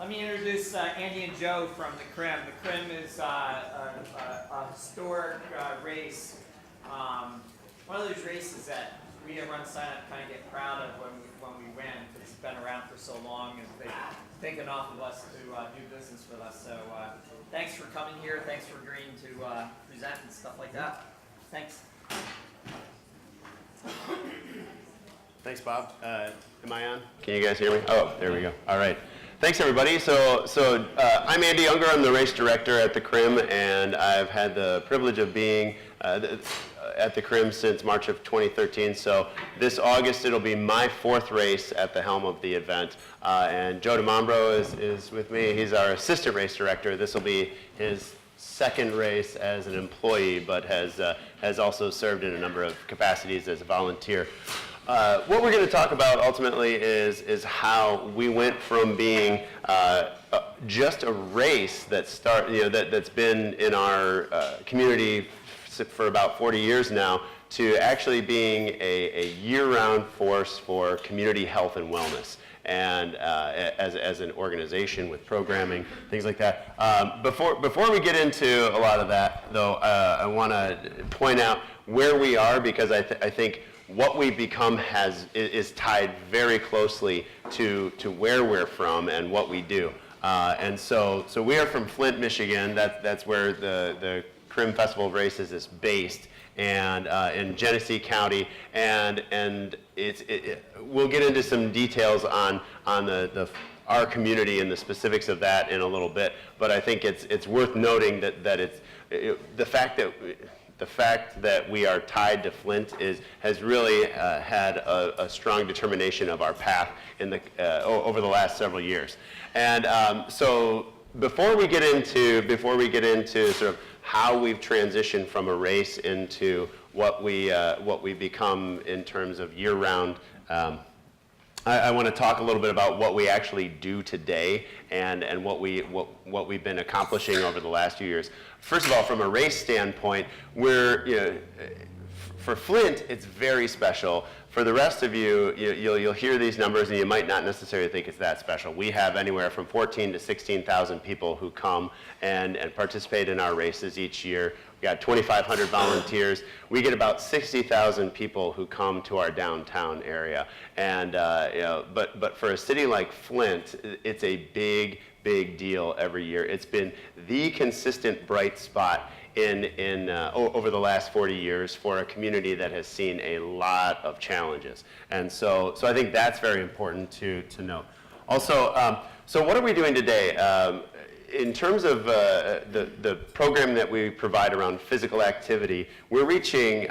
Let me introduce Andy and Joe from the CRIM. The CRIM is a historic race. One of those races that we at RunSignUp kind of get proud of when we win. It's been around for so long, and they've taken off of us to do business with us. So thanks for coming here. Thanks for agreeing to present and stuff like that. Thanks. Thanks, Bob. Am I on? Can you guys hear me? Oh, there we go. All right. Thanks, everybody. So I'm Andy Unger. I'm the race director at the CRIM, and I've had the privilege of being at the CRIM since March of 2013. So this August, it'll be my 4th race at the helm of the event. And Joe DiMambro is with me. He's our assistant race director. This will be his 2nd race as an employee, but has also served in a number of capacities as a volunteer. What we're going to talk about ultimately is how we went from being just a race that's been in our community for about 40 years now to actually being a year-round force for community health and wellness. And as an organization with programming, things like that. Before we get into a lot of that, though, I want to point out where we are, because I think what we become is tied very closely to where we're from and what we do. And so we are from Flint, Michigan. That's where the CRIM Festival of Races is based, and in Genesee County. And we'll get into some details on our community and the specifics of that in a little bit. But I think it's worth noting that it's the fact that we are tied to Flint has really had a strong determination of our path over the last several years. And so before we get into sort of how we've transitioned from a race into what we become in terms of year-round, I want to talk a little bit about what we actually do today and what we've been accomplishing over the last few years. First of all, from a race standpoint, for Flint, it's very special. For the rest of you, you'll hear these numbers and you might not necessarily think it's that special. We have anywhere from 14,000 to 16,000 people who come and participate in our races each year. We got 2,500 volunteers. We get about 60,000 people who come to our downtown area. And but for a city like Flint, it's a big deal every year. It's been the consistent bright spot over the last 40 years for a community that has seen a lot of challenges. And so I think that's very important to note. Also, so what are we doing today? In terms of the program that we provide around physical activity, we're reaching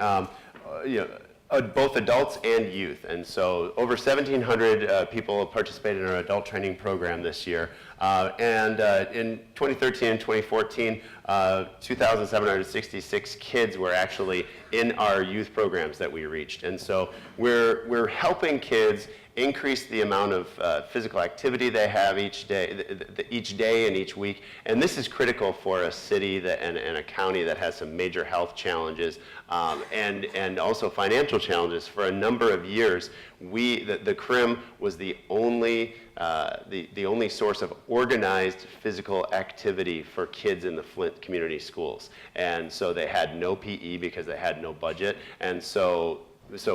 both adults and youth. And so over 1,700 people have participated in our adult training program this year. And in 2013 and 2014, 2,766 kids were actually in our youth programs that we reached. And so we're helping kids increase the amount of physical activity they have each day and each week. And this is critical for a city and a county that has some major health challenges and also financial challenges. For a number of years, the CRIM was the only source of organized physical activity for kids in the Flint community schools. And so they had no PE because they had no budget. And so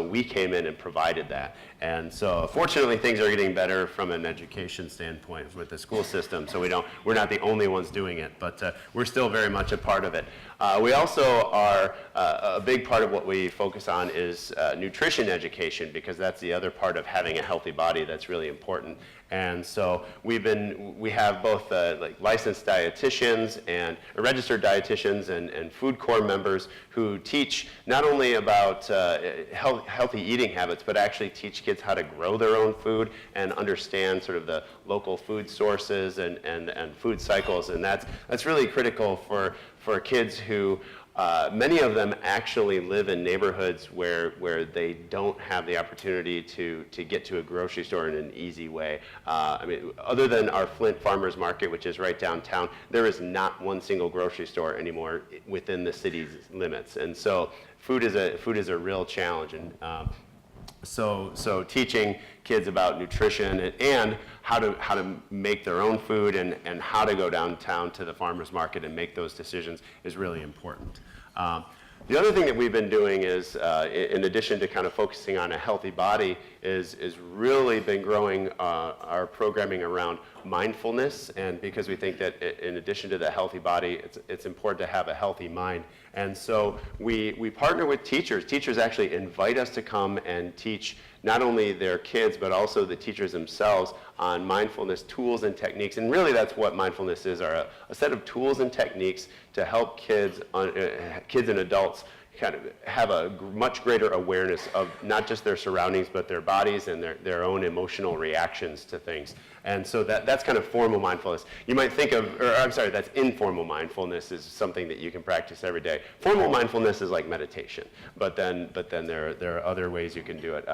we came in and provided that. And so fortunately things are getting better from an education standpoint with the school system, so we're not the only ones doing it, but we're still very much a part of it. We also are, a big part of what we focus on is nutrition education, because that's the other part of having a healthy body that's really important. And so we have both like licensed dietitians and registered dietitians and food corps members who teach not only about healthy eating habits, but actually teach kids how to grow their own food and understand sort of the local food sources and food cycles. And that's really critical for kids who many of them actually live in neighborhoods where they don't have the opportunity to get to a grocery store in an easy way. I mean, other than our Flint Farmers Market, which is right downtown, there is not one single grocery store anymore within the city's limits. And so food is a real challenge. And So teaching kids about nutrition and how to make their own food and how to go downtown to the farmer's market and make those decisions is really important. The other thing that we've been doing is, in addition to kind of focusing on a healthy body, is really been growing our programming around mindfulness, and because we think that in addition to the healthy body, it's important to have a healthy mind. And so we partner with teachers. Teachers actually invite us to come and teach not only their kids, but also the teachers themselves on mindfulness tools and techniques. And really that's what mindfulness is, are a set of tools and techniques to help kids and adults kind of have a much greater awareness of not just their surroundings, but their bodies and their own emotional reactions to things. And so that's kind of formal mindfulness. You might think of, or I'm sorry, that's informal mindfulness is something that you can practice every day. Formal mindfulness is like meditation, but then there are other ways you can do it.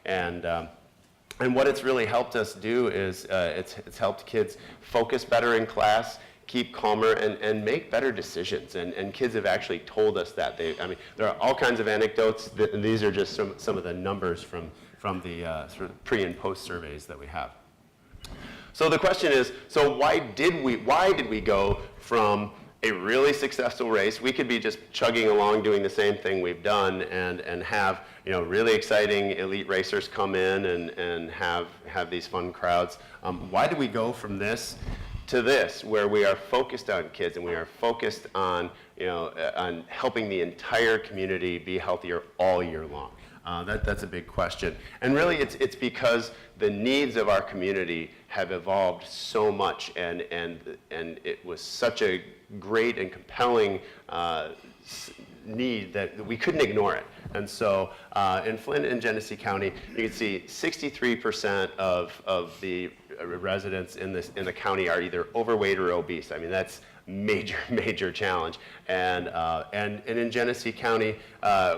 And what it's really helped us do is it's helped kids focus better in class, keep calmer, and make better decisions. And kids have actually told us that. There are all kinds of anecdotes. These are just some of the numbers from the sort of pre and post surveys that we have. So the question is, so why did we go from a really successful race? We could be just chugging along doing the same thing we've done and have really exciting elite racers come in and have these fun crowds. Why did we go from this to this, where we are focused on kids and we are focused on on helping the entire community be healthier all year long? That's a big question. And really it's because the needs of our community have evolved so much, and it was such a great and compelling need that we couldn't ignore it. And so in Flint and Genesee County, you can see 63% of the residents in the county are either overweight or obese. I mean, that's major challenge. And in Genesee County,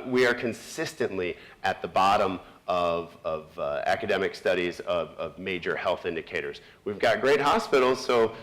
we are consistently at the bottom of academic studies of major health indicators. We've got great hospitals, so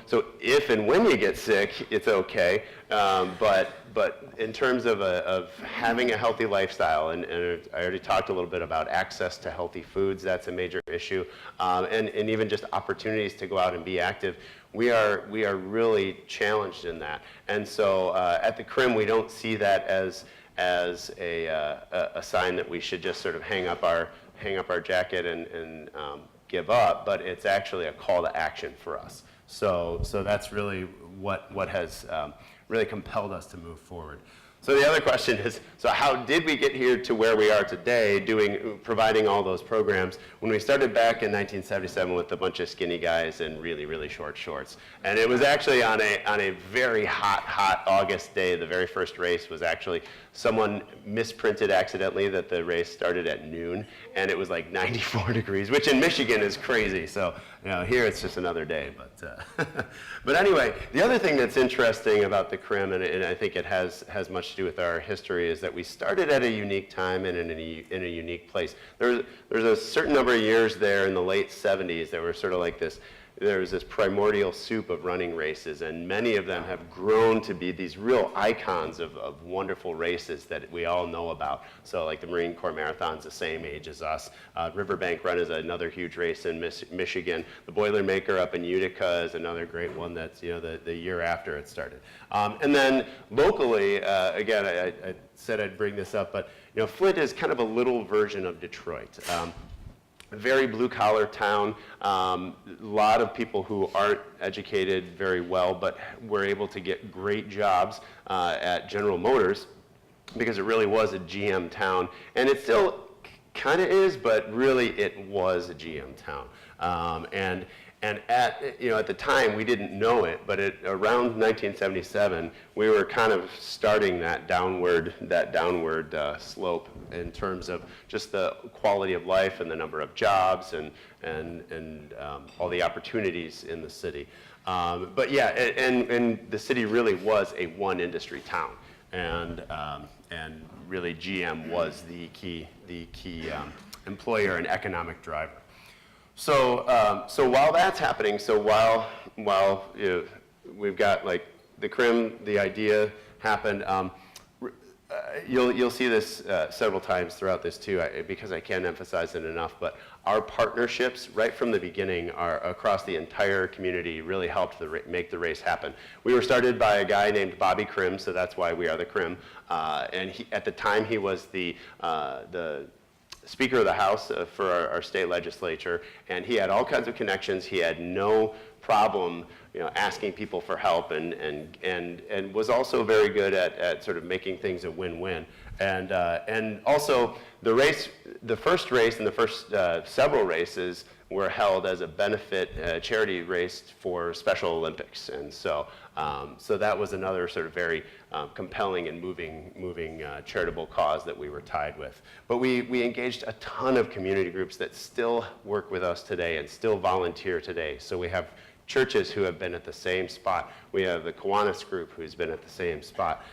if and when you get sick, it's okay. But in terms of having a healthy lifestyle, and I already talked a little bit about access to healthy foods, that's a major issue, and even just opportunities to go out and be active. We are really challenged in that. And so at the CRIM, we don't see that as a sign that we should just sort of hang up our jacket and give up, but it's actually a call to action for us. So that's really what has really compelled us to move forward. So the other question is, so how did we get here to where we are today, providing all those programs, when we started back in 1977 with a bunch of skinny guys in really short shorts? And it was actually on a very hot August day. The very first race was actually, someone misprinted accidentally that the race started at noon, and it was like 94 degrees, which in Michigan is crazy. So here it's just another day. But anyway, the other thing that's interesting about the CRIM, and I think it has much to do with our history, is that we started at a unique time and in a unique place. There's a certain number of years there in the late 70s that were sort of like this. There was this primordial soup of running races, and many of them have grown to be these real icons of wonderful races that we all know about. So like the Marine Corps Marathon's the same age as us. Riverbank Run is another huge race in Michigan. The Boilermaker up in Utica is another great one that's the year after it started. And then locally, again, I said I'd bring this up, but Flint is kind of a little version of Detroit. A very blue-collar town, a lot of people who aren't educated very well, but were able to get great jobs at General Motors, because it really was a GM town. And it still kind of is, but really it was a GM town. And at the time, we didn't know it, but around 1977, we were kind of starting that downward slope in terms of just the quality of life and the number of jobs and all the opportunities in the city. But yeah, and the city really was a one industry town, and really GM was the key employer and economic driver. So while that's happening, while we've got like the CRIM, the idea happened, you'll see this several times throughout this too, because I can't emphasize it enough, but our partnerships right from the beginning are across the entire community really helped make the race happen. We were started by a guy named Bobby CRIM, so that's why we are the CRIM, and at the time he was the Speaker of the House for our state legislature, and he had all kinds of connections. He had no problem, asking people for help, and was also very good at sort of making things a win-win. And also the first race and the first several races were held as a benefit charity race for Special Olympics, and so that was another sort of very compelling and moving charitable cause that we were tied with. But we engaged a ton of community groups that still work with us today and still volunteer today. So we have churches who have been at the same spot. We have the Kiwanis group who's been at the same spot.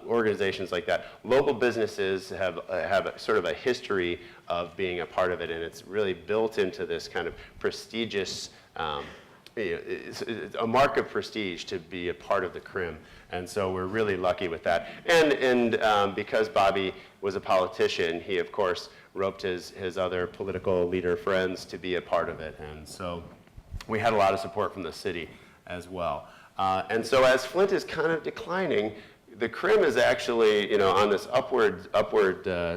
Organizations like that. Local businesses have sort of a history of being a part of it, and it's really built into this kind of prestigious, it's a mark of prestige to be a part of the CRIM. And so we're really lucky with that. And because Bobby was a politician, he of course roped his other political leader friends to be a part of it. And so we had a lot of support from the city as well. And so as Flint is kind of declining, the CRIM is actually, on this upward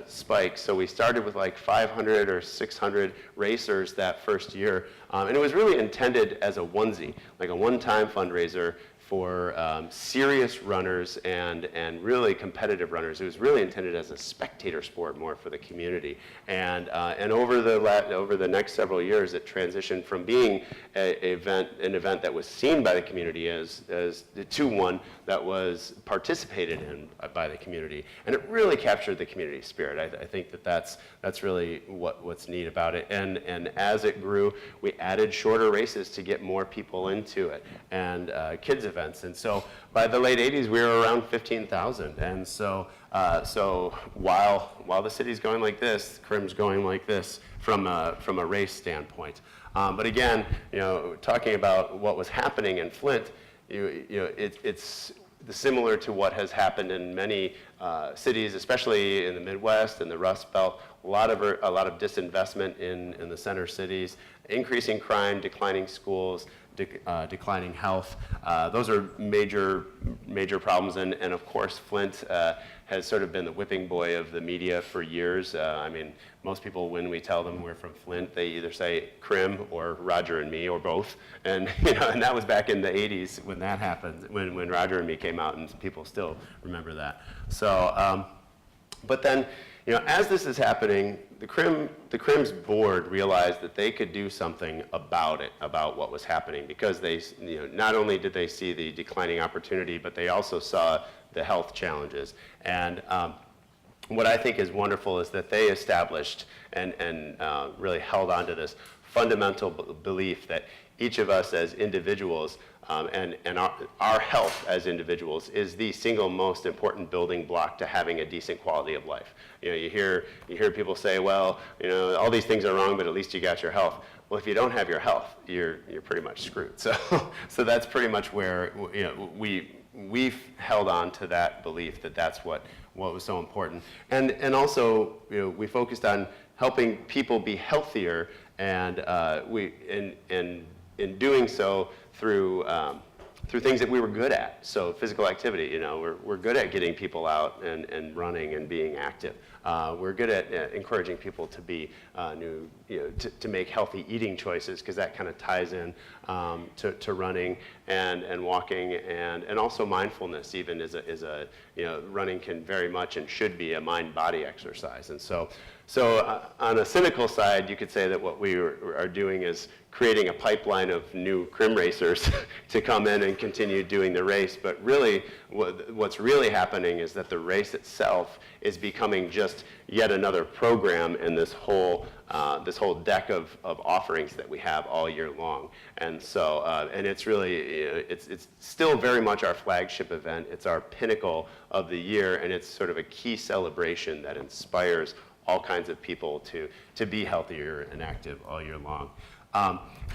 spike. So we started with like 500 or 600 racers that first year. And it was really intended as a onesie, like a one-time fundraiser for serious runners and really competitive runners. It was really intended as a spectator sport more for the community. And over the next several years, it transitioned from being an event that was seen by the community to one that was participated in by the community. And it really captured the community spirit. I think that's really what's neat about it. And as it grew, we added shorter races to get more people into it, and kids events. And so by the late 80s, we were around 15,000. And so while the city's going like this, CRIM's going like this from a race standpoint. But again, talking about what was happening in Flint, it's similar to what has happened in many cities, especially in the Midwest and the Rust Belt. A lot of disinvestment in the center cities, increasing crime, declining schools, declining health. Those are major problems, and of course Flint has sort of been the whipping boy of the media for years. I mean, most people, when we tell them we're from Flint, they either say CRIM or Roger and Me or both, and and that was back in the 80s when that happened, when Roger and Me came out, and people still remember that. So, but then, as this is happening, the CRIM's board realized that they could do something about what was happening, because they, not only did they see the declining opportunity, but they also saw the health challenges. And what I think is wonderful is that they established and really held on to this fundamental belief that each of us as individuals and our health as individuals is the single most important building block to having a decent quality of life. You hear people say, well, all these things are wrong, but at least you got your health. Well, if you don't have your health, you're pretty much screwed. So that's pretty much where we've held on to that belief that that's what was so important. And also, we focused on helping people be healthier, and in doing so through things that we were good at. So physical activity, we're good at getting people out and running and being active. We're good at encouraging people to be to make healthy eating choices, because that kind of ties in to running and walking, and also mindfulness. Even is a running can very much and should be a mind-body exercise. And so on a cynical side, you could say that what we are doing is creating a pipeline of new CRIM racers to come in and continue doing the race. But really, what's really happening is that the race itself is becoming just yet another program in this whole deck of offerings that we have all year long. And so, and it's really, it's still very much our flagship event. It's our pinnacle of the year, and it's sort of a key celebration that inspires all kinds of people to be healthier and active all year long.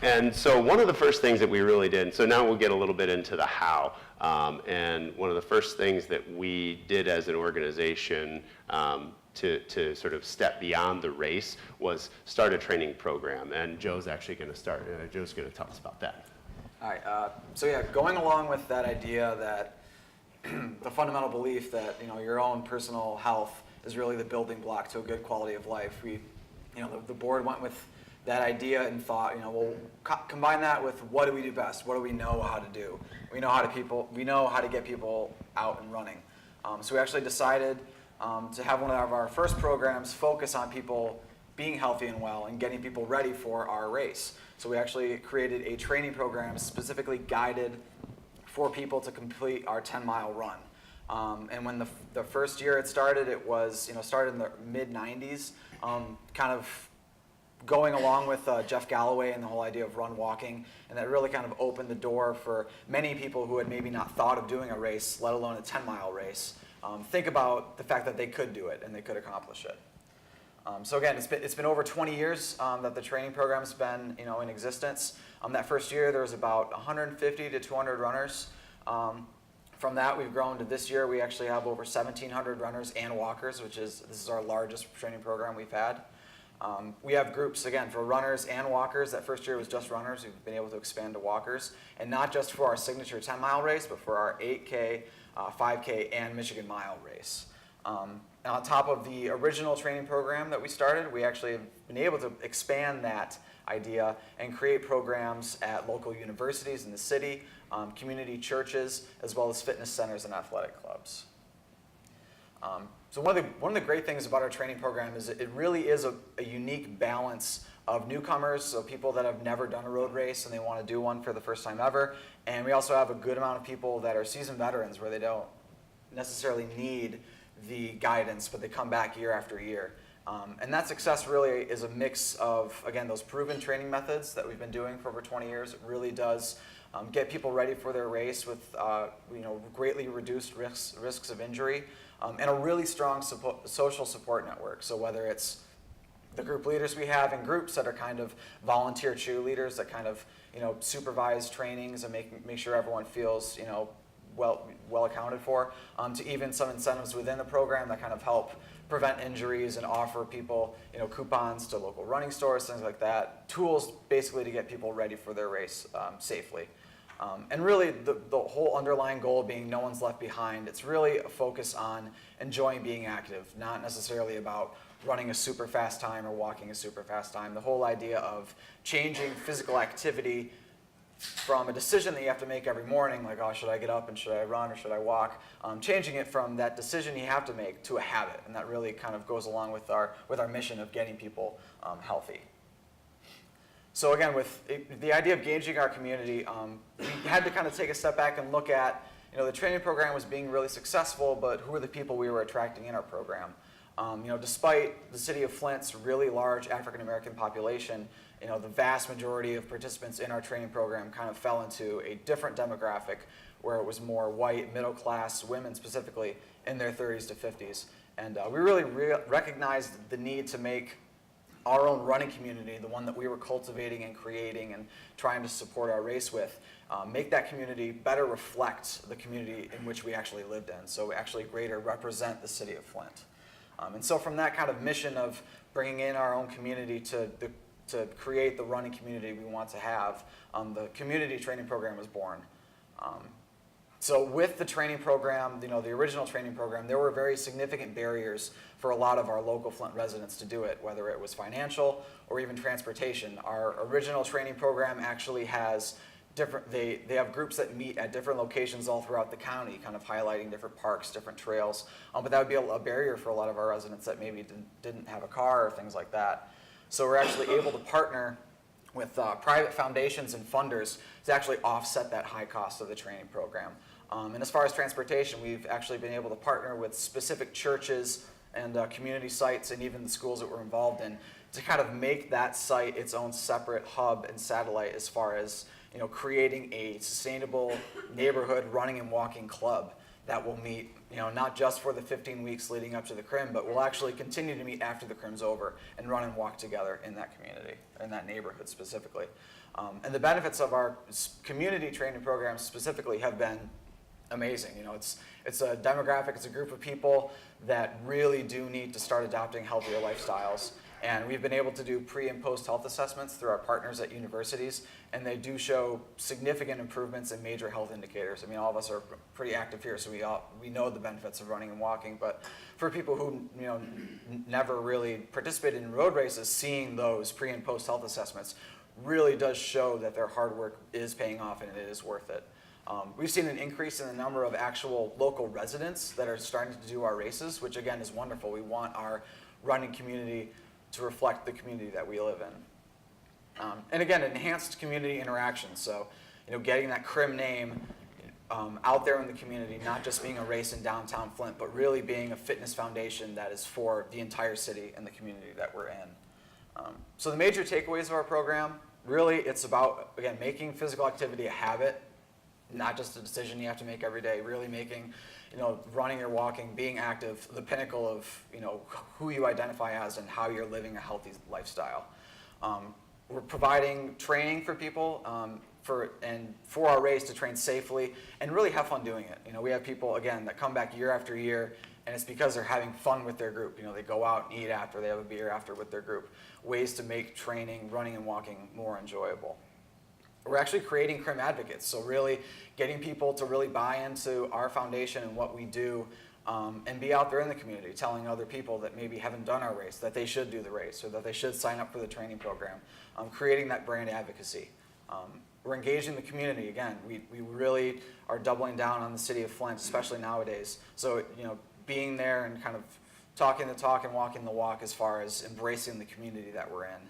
And so one of the first things that we really did, so now we'll get a little bit into the how. And one of the first things that we did as an organization to sort of step beyond the race was start a training program. And Joe's actually going to start. Joe's going to tell us about that. All right. So yeah, going along with that idea that the fundamental belief that your own personal health is really the building block to a good quality of life, the board went with that idea and thought, we'll combine that with what do we do best? What do we know how to do? We know how to get people out and running. So we actually decided to have one of our first programs focus on people being healthy and well and getting people ready for our race. So we actually created a training program specifically guided for people to complete our 10-mile run. And when the first year it started, it was started in the mid-90s, kind of going along with Jeff Galloway and the whole idea of run walking, and that really kind of opened the door for many people who had maybe not thought of doing a race, let alone a 10-mile race. Think about the fact that they could do it and they could accomplish it. So again, it's been over 20 years that the training program's been in existence. That first year there was about 150 to 200 runners. From that we've grown to this year we actually have over 1,700 runners and walkers, this is our largest training program we've had. We have groups, again, for runners and walkers. That first year was just runners. We've been able to expand to walkers. And not just for our signature 10-mile race, but for our 8K, 5K, and Michigan Mile race. And on top of the original training program that we started, we actually have been able to expand that idea and create programs at local universities in the city, community churches, as well as fitness centers and athletic clubs. So one of the great things about our training program is it really is a unique balance of newcomers, so people that have never done a road race and they want to do one for the first time ever. And we also have a good amount of people that are seasoned veterans where they don't necessarily need the guidance, but they come back year after year. And that success really is a mix of, again, those proven training methods that we've been doing for over 20 years. It really does get people ready for their race with greatly reduced risks of injury. And a really strong social support network. So whether it's the group leaders we have in groups that are kind of volunteer cheerleaders that kind of supervise trainings and make sure everyone feels well accounted for, to even some incentives within the program that kind of help prevent injuries and offer people coupons to local running stores, things like that. Tools basically to get people ready for their race safely. And really the whole underlying goal being no one's left behind. It's really a focus on enjoying being active, not necessarily about running a super fast time or walking a super fast time. The whole idea of changing physical activity from a decision that you have to make every morning, like, oh, should I get up and should I run or should I walk? Changing it from that decision you have to make to a habit. And that really kind of goes along with our mission of getting people healthy. So again, with the idea of gauging our community, we had to kind of take a step back and look at, the training program was being really successful, but who are the people we were attracting in our program? Despite the city of Flint's really large African American population, the vast majority of participants in our training program kind of fell into a different demographic where it was more white, middle class, women specifically, in their 30s to 50s. And we really recognized the need to make our own running community, the one that we were cultivating and creating and trying to support our race with, make that community better reflect the community in which we actually lived in, so actually greater represent the city of Flint. And so from that kind of mission of bringing in our own community to create the running community we want to have, the community training program was born. So with the training program, the original training program, there were very significant barriers for a lot of our local Flint residents to do it, whether it was financial or even transportation. Our original training program actually has they have groups that meet at different locations all throughout the county, kind of highlighting different parks, different trails. But that would be a barrier for a lot of our residents that maybe didn't have a car or things like that. So we're actually able to partner with private foundations and funders to actually offset that high cost of the training program. And as far as transportation, we've actually been able to partner with specific churches and community sites and even the schools that we're involved in to kind of make that site its own separate hub and satellite as far as creating a sustainable neighborhood running and walking club. that will meet, not just for the 15 weeks leading up to the CRIM, but we'll actually continue to meet after the CRIM's over and run and walk together in that community, in that neighborhood specifically. And the benefits of our community training programs specifically have been amazing. It's a demographic, it's a group of people that really do need to start adopting healthier lifestyles. And we've been able to do pre and post health assessments through our partners at universities, and they do show significant improvements in major health indicators. I mean, all of us are pretty active here, so we know the benefits of running and walking. But for people who never really participated in road races, seeing those pre and post health assessments really does show that their hard work is paying off and it is worth it. We've seen an increase in the number of actual local residents that are starting to do our races, which again is wonderful. We want our running community to reflect the community that we live in. And again, enhanced community interaction. So, getting that CRIM name out there in the community, not just being a race in downtown Flint, but really being a fitness foundation that is for the entire city and the community that we're in. So the major takeaways of our program, really it's about, again, making physical activity a habit, not just a decision you have to make every day, really making running or walking, being active, the pinnacle of who you identify as and how you're living a healthy lifestyle. We're providing training for people for our race to train safely and really have fun doing it. We have people again that come back year after year, and it's because they're having fun with their group. They go out and eat after, they have a beer after with their group. Ways to make training, running and walking more enjoyable. We're actually creating CRIM advocates, so really getting people to really buy into our foundation and what we do, and be out there in the community telling other people that maybe haven't done our race that they should do the race or that they should sign up for the training program, creating that brand advocacy. We're engaging the community. Again, we really are doubling down on the city of Flint, especially nowadays. So being there and kind of talking the talk and walking the walk as far as embracing the community that we're in.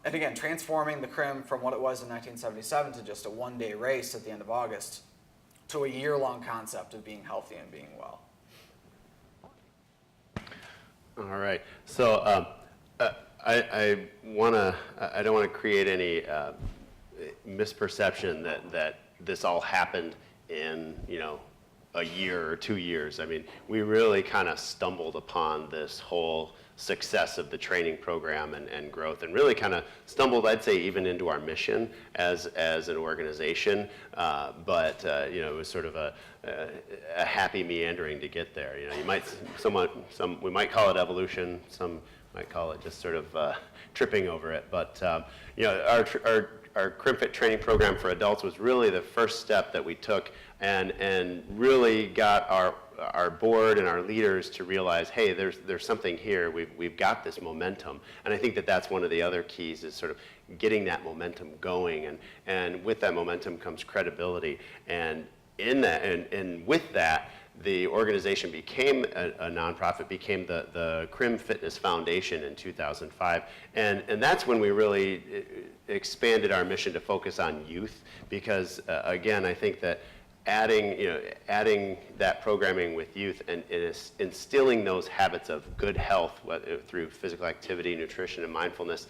And again, transforming the CRIM from what it was in 1977 to just a one-day race at the end of August to a year-long concept of being healthy and being well. All right. So I don't want to create any misperception that this all happened in a year or 2 years. I mean, we really kind of stumbled upon this whole success of the training program and growth, and really kind of stumbled, I'd say, even into our mission as an organization. But it was sort of a happy meandering to get there. We might call it evolution. Some might call it just sort of tripping over it. But our CRIMFit training program for adults was really the first step that we took and really got our board and our leaders to realize, hey, there's something here. We've got this momentum. And I think that's one of the other keys is sort of getting that momentum going. And with that momentum comes credibility. And in that, and with that, the organization became a nonprofit, became the CRIM Fitness Foundation in 2005. And that's when we really expanded our mission to focus on youth, because again, I think that adding that programming with youth and instilling those habits of good health, whether through physical activity, nutrition, and mindfulness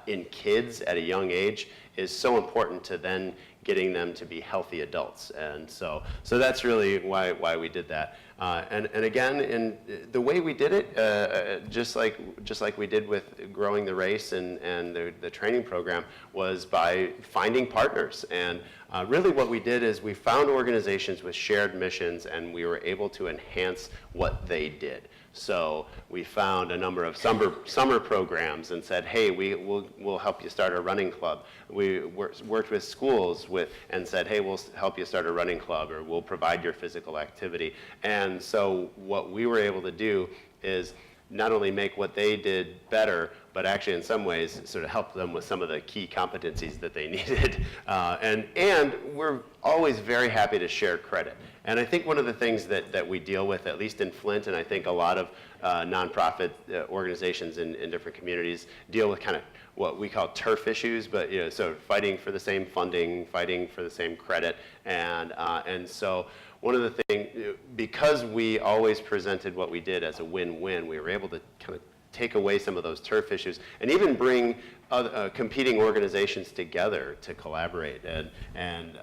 in kids at a young age is so important to then getting them to be healthy adults. And so that's really why we did that. And again, in the way we did it, just like we did with growing the race and the training program, was by finding partners. And really what we did is we found organizations with shared missions, and we were able to enhance what they did. So we found a number of summer programs and said, hey, we'll help you start a running club. We worked with schools and said, hey, we'll help you start a running club, or we'll provide your physical activity. And so what we were able to do is not only make what they did better, but actually in some ways sort of help them with some of the key competencies that they needed. And we're always very happy to share credit. And I think one of the things that we deal with, at least in Flint, and I think a lot of nonprofit organizations in different communities deal with kind of what we call turf issues, but so fighting for the same funding, fighting for the same credit, and so one of the things, because we always presented what we did as a win-win, we were able to kind of take away some of those turf issues and even bring other, competing organizations together to collaborate. And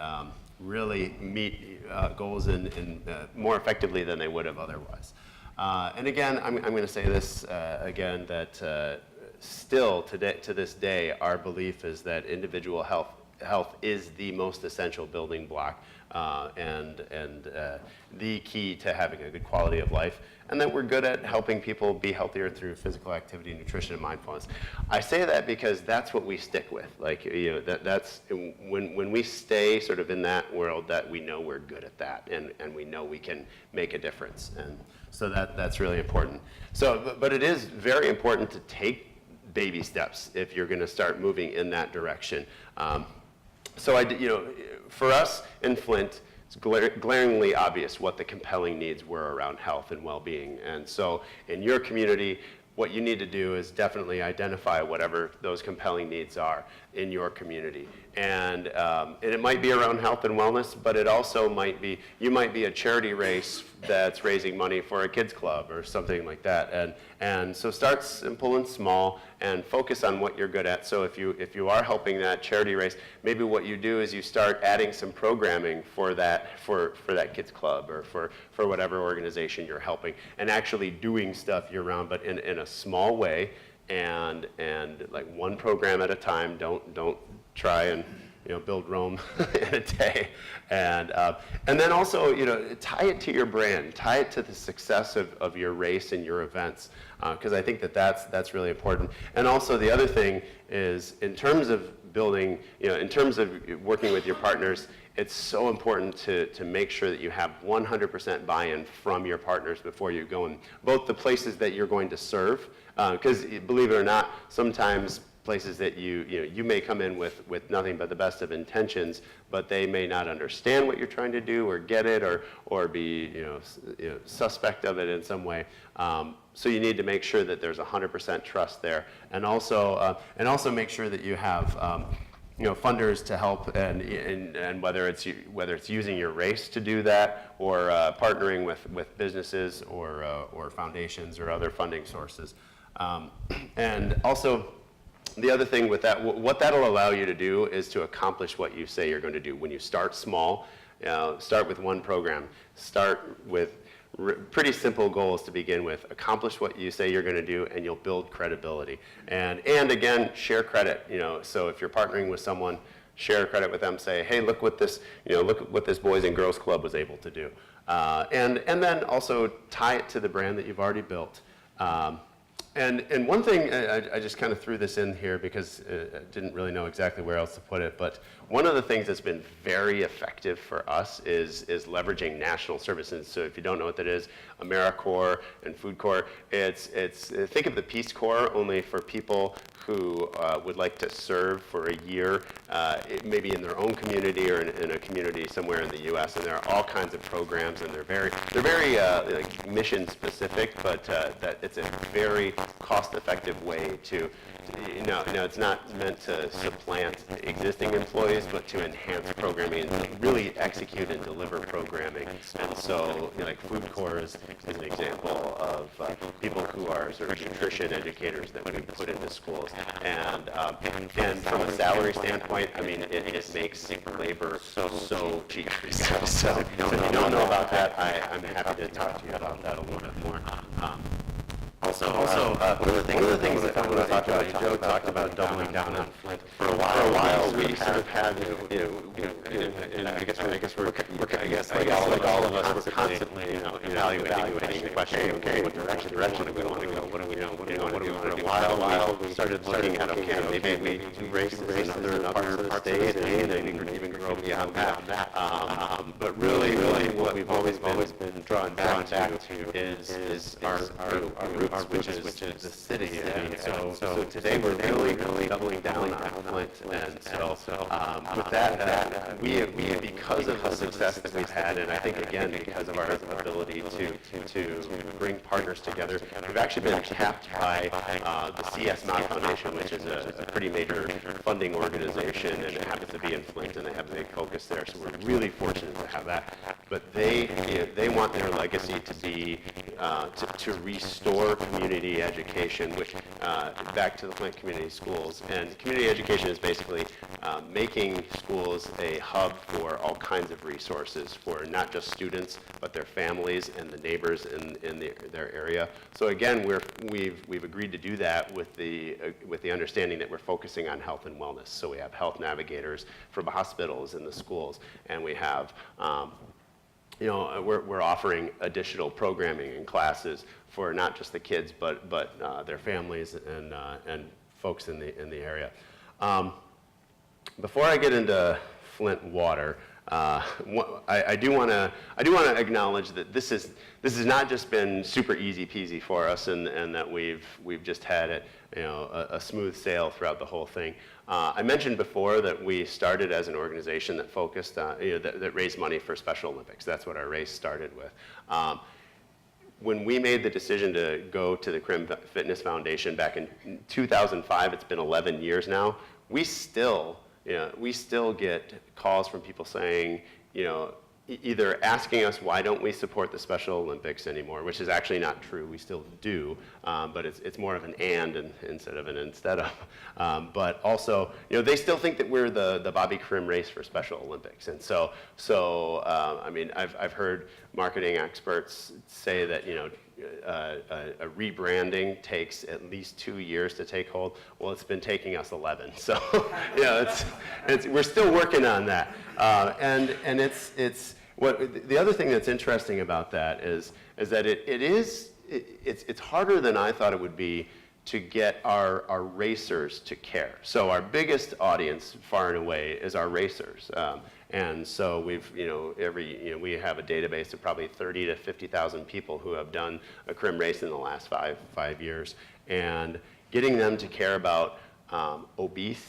really meet goals in more effectively than they would have otherwise. And again, I'm going to say this again, that still today, to this day, our belief is that individual health is the most essential building block and the key to having a good quality of life, and that we're good at helping people be healthier through physical activity, nutrition, and mindfulness. I say that because that's what we stick with. Like, you know, that's when we stay sort of in that world, that we know we're good at that, and we know we can make a difference, and so that's really important. So, but it is very important to take baby steps if you're going to start moving in that direction. So you know, for us in Flint, it's glaringly obvious what the compelling needs were around health and well-being. And so in your community, what you need to do is definitely identify whatever those compelling needs are in your community. And it might be around health and wellness, but it also might be, you might be a charity race that's raising money for a kids club or something like that. And so start simple and small and focus on what you're good at. So if you are helping that charity race, maybe what you do is you start adding some programming for that kids club or for whatever organization you're helping, and actually doing stuff year round, but in a small way, and like one program at a time. Don't try and, you know, build Rome in a day. And then also, you know, tie it to your brand, tie it to the success of your race and your events, because I think that's really important. And also the other thing is, in terms of building, you know, in terms of working with your partners, it's so important to make sure that you have 100% buy-in from your partners before you go in, both the places that you're going to serve, because believe it or not, sometimes places that you may come in with nothing but the best of intentions, but they may not understand what you're trying to do or get it, or be suspect of it in some way. So you need to make sure that there's 100% trust there, and also make sure that you have funders to help, and whether it's using your race to do that, or partnering with businesses or foundations or other funding sources, and also. The other thing with that, what that'll allow you to do is to accomplish what you say you're going to do. When you start small, start with one program, start with pretty simple goals to begin with. Accomplish what you say you're going to do, and you'll build credibility. And again, share credit. So if you're partnering with someone, share credit with them. Say, hey, look what this Boys and Girls Club was able to do. And then also tie it to the brand that you've already built. And one thing, I just kind of threw this in here because I didn't really know exactly where else to put it, but one of the things that's been very effective for us is leveraging national services. So if you don't know what that is, AmeriCorps and Food Corps, it's think of the Peace Corps, only for people who would like to serve for a year, maybe in their own community or in a community somewhere in the U.S. And there are all kinds of programs, and they're very like mission specific, but that it's a very cost-effective way to. It's not meant to supplant existing employees, but to enhance programming and really execute and deliver programming. And so, like Food Corps is an example of people who are sort of nutrition educators that we put into schools. And from a salary standpoint, I mean, it just makes labor so cheap. So if you don't know about that, I'm happy to talk to you about that a little bit more. Also, one of the things that I want to talk about, Joe talked about doubling down on Flint. For a while, we sort of had, and I guess like all of us, we're constantly, evaluating the question, okay, what direction do we want to go? What do we know? For a while, we started looking at, okay, maybe we do races in other parts of the state, and even grow beyond that. But really, what we've always been drawn back to is our roots. Which is the city, and so today we're really doubling down on Flint, and so with that, we because of the success that we've had, and I think again because of our ability to bring partners together, we've actually been tapped by the CS Mott Foundation, which is a pretty major funding organization, and it happens to be in Flint, and they have a big focus there. So we're really fortunate to have that. But they want their legacy to be to restore community education, which back to the Flint Community Schools. And community education is basically making schools a hub for all kinds of resources for not just students, but their families and the neighbors in their area. So again, we've agreed to do that with the understanding that we're focusing on health and wellness. So we have health navigators from hospitals and the schools, and we have we're offering additional programming and classes for not just the kids, but their families and folks in the area. Before I get into Flint water, I do want to acknowledge that this has not just been super easy peasy for us, and that we've just had it, a smooth sail throughout the whole thing. I mentioned before that we started as an organization that focused on, that raised money for Special Olympics. That's what our race started with. When we made the decision to go to the CRIM Fitness Foundation back in 2005, it's been 11 years now, we still get calls from people saying, either asking us why don't we support the Special Olympics anymore, which is actually not true. We still do, but it's more of an and instead of an instead of. But also, they still think that we're the Bobby CRIM race for Special Olympics. And so I mean, I've heard marketing experts say that a rebranding takes at least 2 years to take hold. Well, it's been taking us 11. So we're still working on that. And it's the other thing that's interesting about that is that it's harder than I thought it would be to get our racers to care. So our biggest audience, far and away, is our racers. And so we have a database of probably 30 to 50,000 people who have done a CRIM race in the last five years, and getting them to care about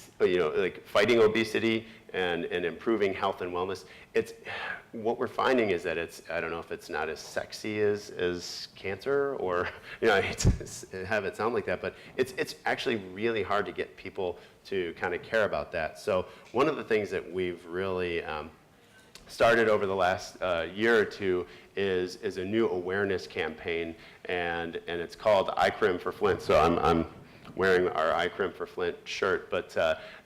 like fighting obesity and improving health and wellness. What we're finding is that I don't know if it's not as sexy as cancer, or I hate to have it sound like that, but it's actually really hard to get people to kind of care about that. So one of the things that we've really started over the last year or two is a new awareness campaign, and it's called iCRIM for Flint. So I'm wearing our iCRIM for Flint shirt, but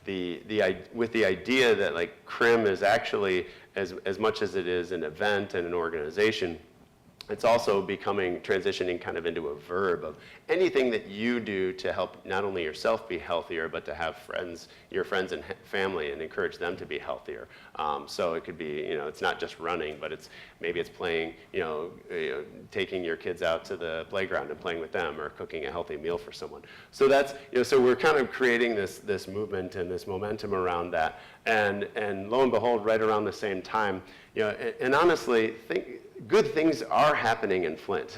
with the idea that like CRIM is actually, as much as it is an event and an organization, it's also transitioning kind of into a verb of anything that you do to help not only yourself be healthier, but to have your friends and family, and encourage them to be healthier. So it could be, it's not just running, but maybe it's playing, taking your kids out to the playground and playing with them, or cooking a healthy meal for someone. So that's, so we're kind of creating this movement and this momentum around that. And lo and behold, right around the same time, and honestly, good things are happening in Flint,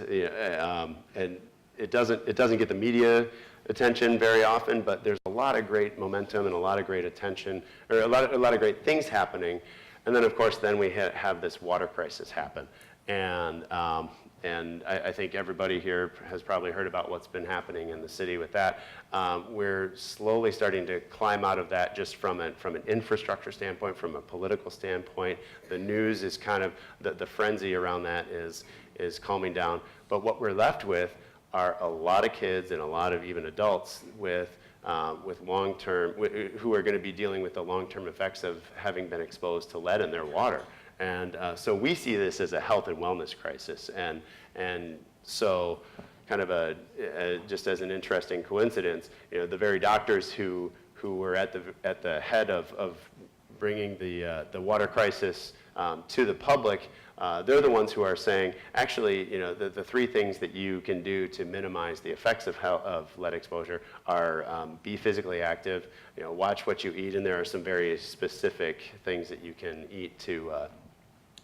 and it doesn't get the media attention very often, but there's a lot of great momentum and a lot of great attention, or a lot of great things happening. And then, of course, we have this water crisis happen, and I think everybody here has probably heard about what's been happening in the city with that. We're slowly starting to climb out of that, just from an infrastructure standpoint, from a political standpoint. The news is kind of, the frenzy around that is calming down. But what we're left with are a lot of kids and a lot of even adults with long-term, who are going to be dealing with the long-term effects of having been exposed to lead in their water. And so we see this as a health and wellness crisis. And so kind of just as an interesting coincidence, the very doctors who were at the head of bringing the water crisis to the public, they're the ones who are saying, actually, the three things that you can do to minimize the effects of lead exposure are be physically active, watch what you eat, and there are some very specific things that you can eat to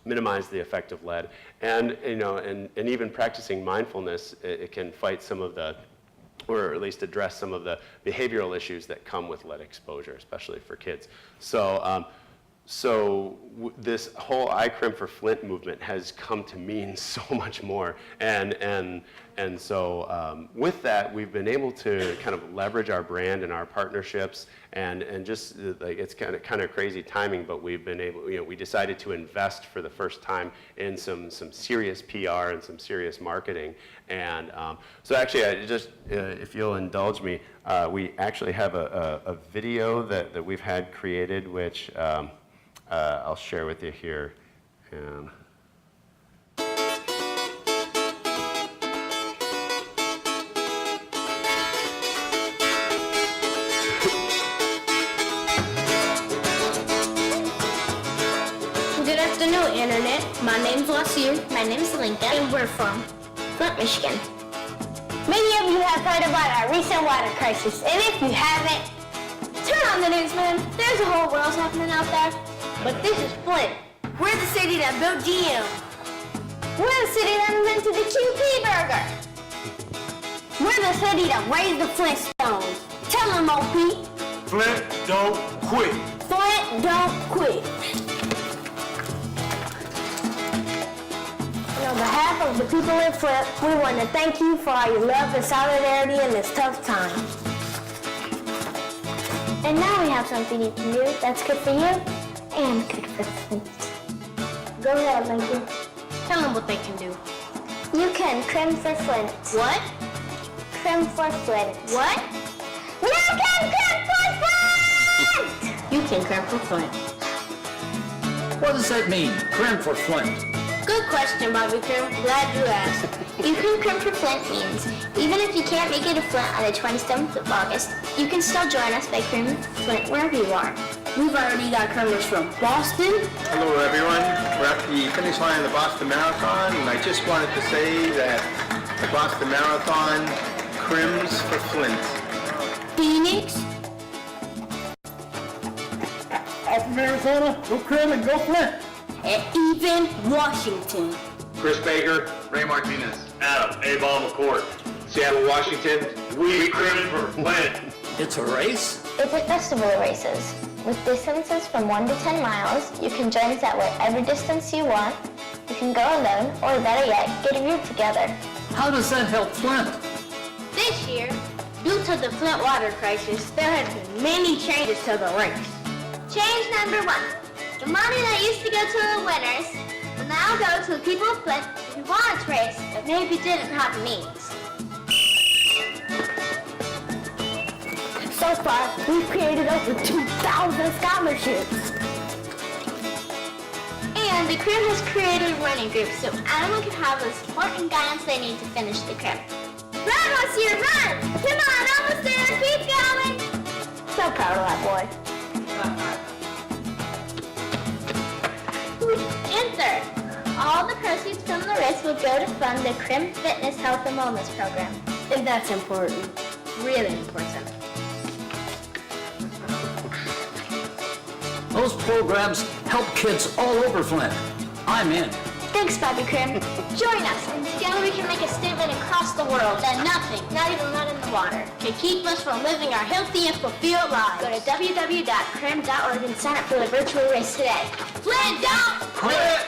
minimize the effect of lead, and even practicing mindfulness, it can fight some of the, or at least address some of the behavioral issues that come with lead exposure, especially for kids. So this whole iCRIM for Flint movement has come to mean so much more, and And so with that, we've been able to kind of leverage our brand and our partnerships, and just like it's kind of crazy timing, but we've been able, we decided to invest for the first time in some serious PR and some serious marketing. And so actually, if you'll indulge me, we actually have a video that we've had created, which I'll share with you here. Good afternoon, Internet. My name's Wasir. My name's Lincoln. And we're from Flint, Michigan. Many of you have heard about our recent water crisis, and if you haven't, turn on the news, man. There's a whole world happening out there. But this is Flint. We're the city that built GM. We're the city that invented the QP burger. We're the city that raised the Flintstones. Tell them, OP. Flint don't quit. Flint don't quit. On behalf of the people in Flint, we want to thank you for all your love and solidarity in this tough time. And now we have something you can do that's good for you and good for Flint. Go ahead, Lincoln. Tell them what they can do. You can CRIM for Flint. What? CRIM for Flint. What? You can CRIM for Flint! You can CRIM for Flint. What does that mean, CRIM for Flint? Good question, Bobby Crim. Glad you asked. You can CRIM for Flint means, even if you can't make it to Flint on the 27th of August, you can still join us by CRIM Flint wherever you are. We've already got CRIMers from Boston. Hello everyone, we're at the finish line of the Boston Marathon, and I just wanted to say that the Boston Marathon CRIMs for Flint. Phoenix. Out from Arizona, go CRIM and go Flint. And even Washington. Chris Baker, Ray Martinez, Adam, A-Ball McCourt, Seattle, Washington, we CRIM for Flint. It's a race? It's a festival of races. With distances from 1 to 10 miles, you can join us at whatever distance you want. You can go alone, or better yet, get a group together. How does that help Flint? This year, due to the Flint water crisis, there have been many changes to the race. Change number 1. The money that used to go to the winners will now go to the people of Flint who wanted to race but maybe didn't have the means. So far, we've created over 2,000 scholarships. And the CRIM has created running groups so anyone can have the support and guidance they need to finish the CRIM. Run, Monsieur, run! Come on, almost there, keep going! So proud of that boy. And third, all the proceeds from the race will go to fund the CRIM Fitness Health and Wellness Program. And that's important. Really important. Those programs help kids all over Flint. I'm in. Thanks, Bobby CRIM. Join us, and together we can make a statement across the world that nothing, not even mud in the water, can keep us from living our healthy and fulfilled lives. Go to www.crim.org and sign up for the virtual race today. Flint, don't quit!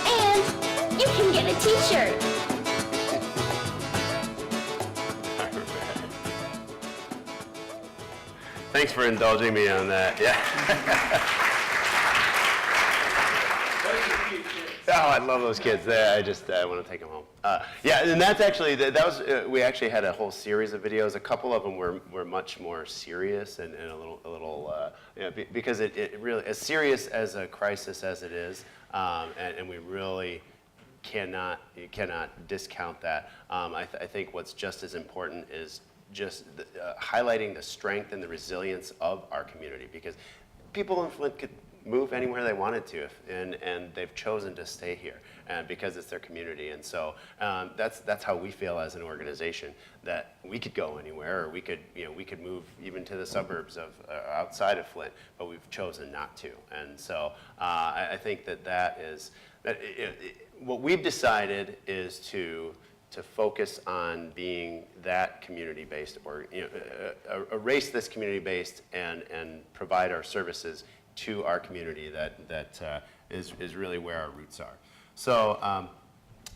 And you can get a t-shirt. Thanks for indulging me on that. Yeah. Oh, I love those kids. I want to take them home. Yeah, and that's actually we actually had a whole series of videos. A couple of them were much more serious and a little because it really, as serious as a crisis as it is, and we really cannot discount that. I think what's just as important is just highlighting the strength and the resilience of our community, because people in Flint could move anywhere they wanted to, and they've chosen to stay here because it's their community. And so that's how we feel as an organization, that we could go anywhere, or we could move even to the suburbs of outside of Flint, but we've chosen not to. And so I think that is what we've decided is to focus on being that community-based, or a race that's community-based, and provide our services to our community. That is really where our roots are. So,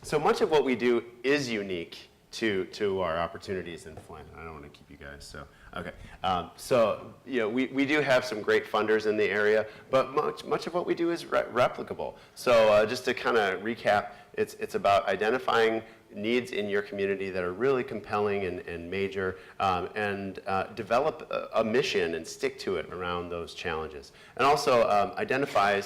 so much of what we do is unique to our opportunities in Flint. I don't want to keep you guys, so, okay. So, we do have some great funders in the area, but much of what we do is replicable. So just to kind of recap, it's about identifying needs in your community that are really compelling and major, and develop a mission and stick to it around those challenges. And also identify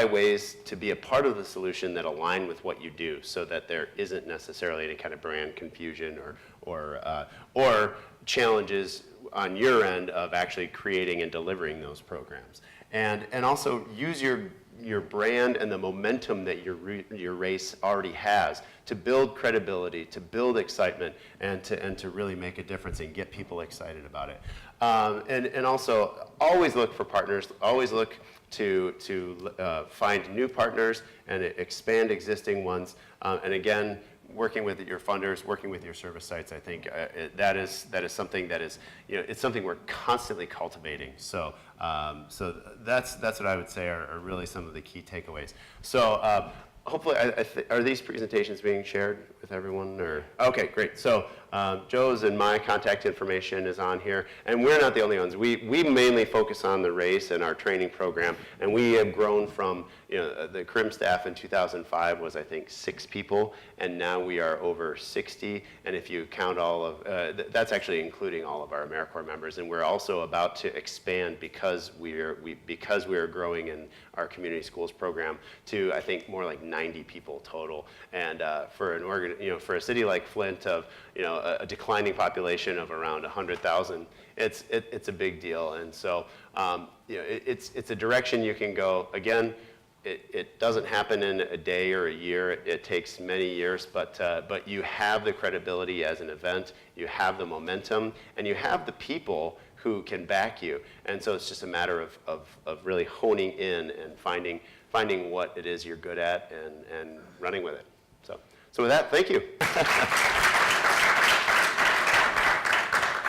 ways to be a part of the solution that align with what you do, so that there isn't necessarily any kind of brand confusion or challenges on your end of actually creating and delivering those programs. And also use your brand and the momentum that your race already has to build credibility, to build excitement, and to really make a difference and get people excited about it. And also always look for partners. Always look to find new partners and expand existing ones. And again, working with your funders, working with your service sites, I think that is something that is, it's something we're constantly cultivating. So so that's what I would say are really some of the key takeaways. So hopefully, are these presentations being shared with everyone? Or okay, great. So Joe's and my contact information is on here, and we're not the only ones. We mainly focus on the race and our training program, and we have grown from, the CRIM staff in 2005 was, I think, 6 people, and now we are over 60. And if you count all of, that's actually including all of our AmeriCorps members, and we're also about to expand because we are growing in our community schools program to, I think, more like 90 people total. And for for a city like Flint of a declining population of around 100,000, it's a big deal. And so it's a direction you can go. Again, it doesn't happen in a day or a year. It takes many years, but you have the credibility as an event, you have the momentum, and you have the people who can back you. And so it's just a matter of really honing in and finding what it is you're good at and running with it. So with that, thank you.